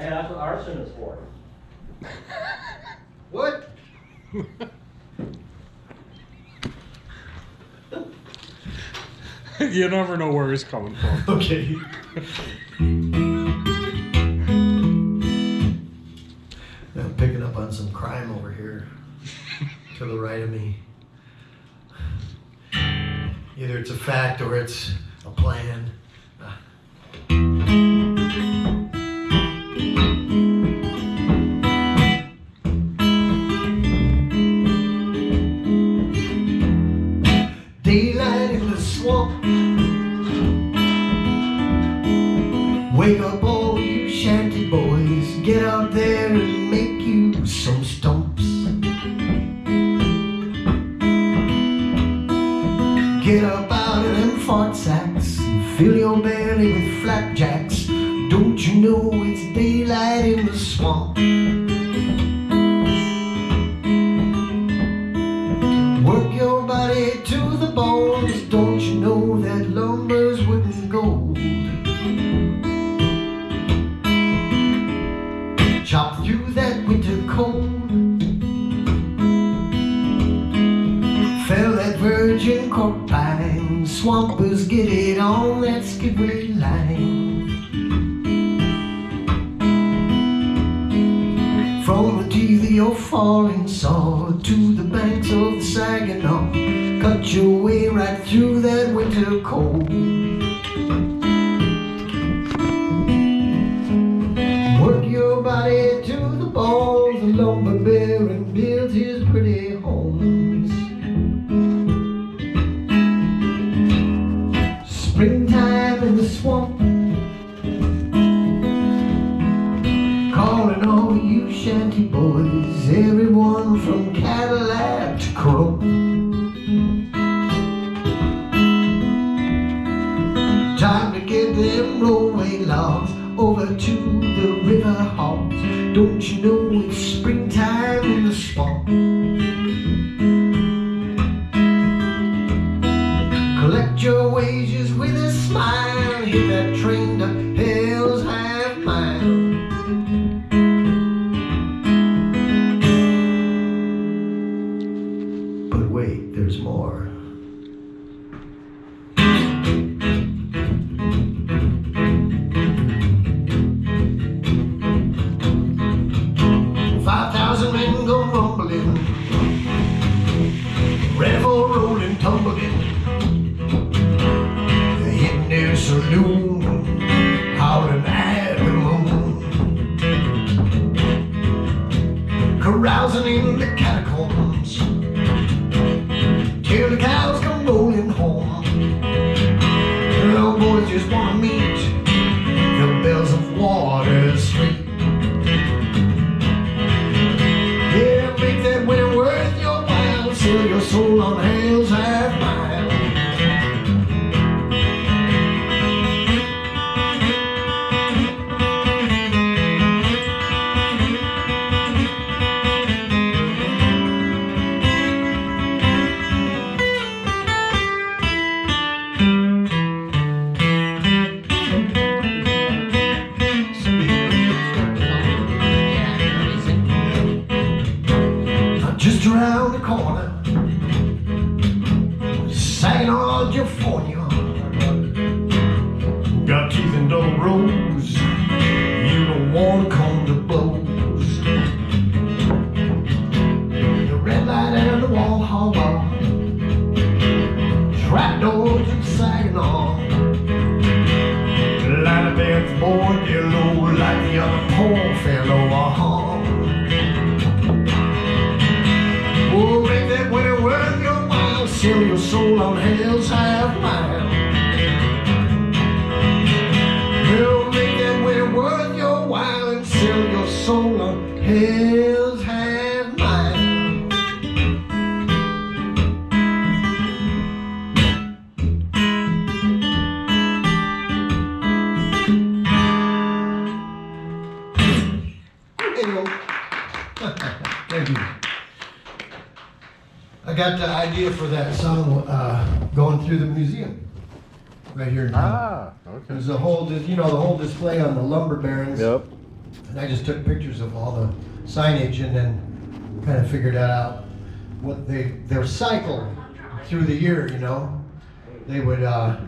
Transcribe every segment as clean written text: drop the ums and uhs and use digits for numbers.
Man, that's what arson is for. What? You never know where he's coming from. Okay. I'm picking up on some crime over here to the right of me. Either it's a fact or it's a plan. Daylight in the swamp. Wake up all you shanty boys. Get out there and make you some stumps. Get up out of them fart sacks and fill your belly with flapjacks. Don't you know it's daylight in the swamp? Work your body to the bones. Don't you know that lumber's wooden gold? Chop through that winter cold. Fell that virgin cork pine. Swampers get it on that skidway line. From the teeth of your falling saw to the banks of the Saginaw, cut your way right through that winter cold. Work your body to the bones. The lumber baron builds his pretty homes. Springtime in the swamp, calling all you shanty boys, everyone from Cadillac to Crow. Time to get them roadway logs over to the river hogs. Don't you know it's springtime in the swamp? Collect your wages with a smile. Hit that train to hell's half mile. But wait, there's more. Saloon, howling at the moon, carousing in the catacombs till the cows come rolling home. The old boys just wanna meet the bells of Water Street. Yeah, make that winter worth your while. Sell your soul on hell's half mile. Just around the corner, Saginaw, California. Got teeth and double rows, you don't wanna come to blows. The red light and the wall hall, trap doors in Saginaw. Line of beds board yellow like the other poor fellow. Oh, make that winter worth your while. Sell your soul on hell's half mile. Well, make that winter worth your while and sell your soul on hell's half mile. Thank you. I got the idea for that song going through the museum right here in town. Okay. There's a whole, you know, the whole display on the lumber barons. Yep. And I just took pictures of all the signage and then kind of figured that out. What their cycle through the year, you know. They would, I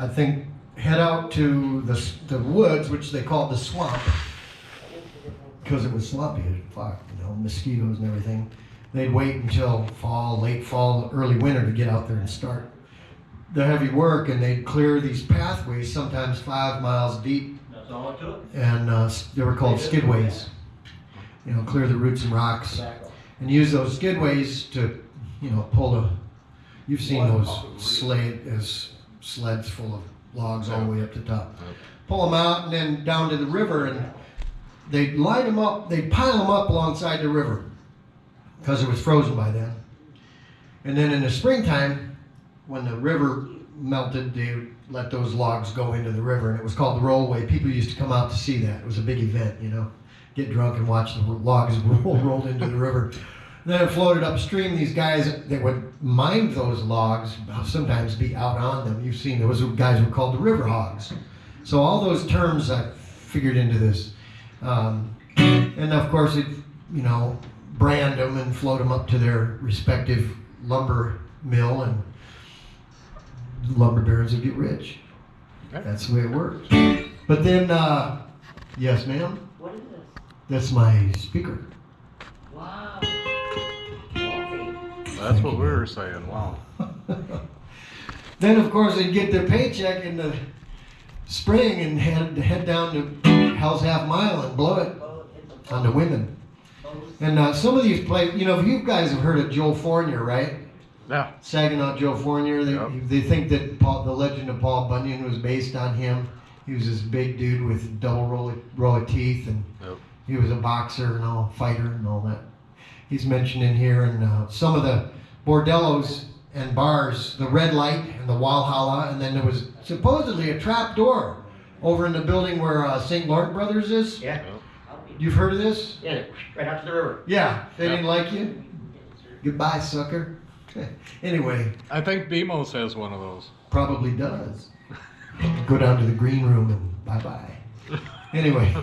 think, head out to the woods, which they called the swamp, because it was swampy as fuck, you know, mosquitoes and everything. They'd wait until fall, late fall, early winter to get out there and start the heavy work, and they'd clear these pathways, sometimes 5 miles deep. That's all it took. And they were called skidways. You know, clear the roots and rocks, and use those skidways to, you know, pull the. You've seen those sleds full of logs all the way up to the top. Pull them out and then down to the river, and they'd line them up. They'd pile them up alongside the river because it was frozen by then. And then in the springtime, when the river melted, they would let those logs go into the river, and it was called the rollway. People used to come out to see that. It was a big event, you know. Get drunk and watch the logs rolled into the river. Then it floated upstream. These guys that would mine those logs, sometimes be out on them. You've seen those guys were called the river hogs. So all those terms I figured into this. And of course, it, you know, brand them and float them up to their respective lumber mill, and lumber barons would get rich. Okay. That's the way it works. But then, yes, ma'am? What is this? That's my speaker. Wow. That's what we were saying. Wow. Then, of course, they'd get their paycheck in the spring and head down to Hell's Half Mile and blow it on the women. And some of these places, you know, you guys have heard of Joe Fournier, right? Yeah. Saginaw Joe Fournier. They think that the legend of Paul Bunyan was based on him. He was this big dude with double row of teeth, and he was a boxer and all, fighter and all that. He's mentioned in here, and some of the bordellos and bars, the Red Light and the Walhalla, and then there was supposedly a trap door over in the building where St. Laurent Brothers is. Yeah. You've heard of this? Yeah, right out to the river. Yeah. They didn't like you? Goodbye, sucker. Anyway. I think Bemo has one of those. Probably does. Go down to the green room and bye-bye. Anyway.